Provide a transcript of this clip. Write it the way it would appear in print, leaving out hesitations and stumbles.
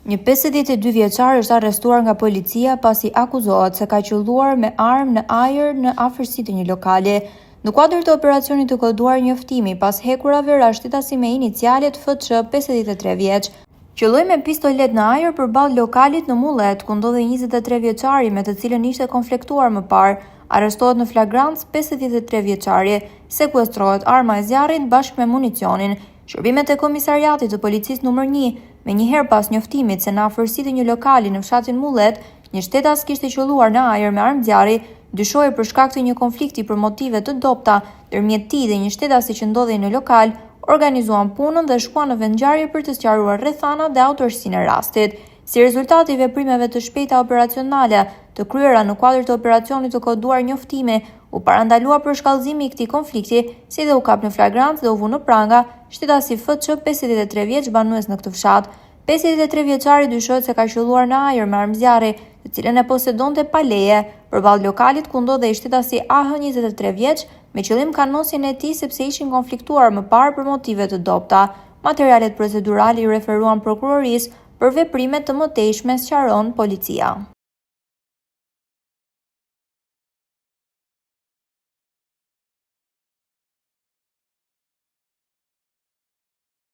Një 52 vjeçar është arrestuar nga policia pasi akuzohet se ka qelluar me armë në ajër në afërsi të një lokali. Në kuadër të operacionit të koduar njoftimi pas hekurave rashtitasi me inicialet FC 53 vjeç. Qelloi me pistolet në ajër përballë lokalit në Mullet, ku ndodhej 23 vjeçari me të cilën ishte konfliktuar më parë. Arrestohet në flagrancë 53 vjeçari, sekuestrohet arma e zjarrit bashkë me municionin. Shërbimet e komisariatit të policisë numër 1, me njëherë pas njoftimit se në afërsi të një lokali në fshatin Mullet, një shtetas kishte qelluar në ajër me armë zjarri, dyshohej për shkak të një konflikti për motive të dobta ndërmjet tij dhe një shtetasi që ndodhej në lokal, organizuan punën dhe shkuan në vendngjarje për të sqaruar rrethanat dhe autorsinë e rastit. Si rezultat i veprimeve të shpejta operacionale të kryera në kuadër të operacionit të koduar njoftimi, u parandalua për shkallëzimi i këtij konflikti, si dhe u kap në flagrancë dhe u vu në pranga shtetasi FC 53 vjeç banues në këtë fshat. 53 vjeçari dyshohet se ka qelluar në ajër me armë zjarri, të cilën e posedonte pa leje, përballë lokalit ku ndodhej shtetasi AH 23 vjeç, me qëllim kanosin e tij sepse ishin konfliktuar më parë për motive të dobta. Materialet procedurale i referuan prokurorisë për veprime të mëtejshme, sqaron policia.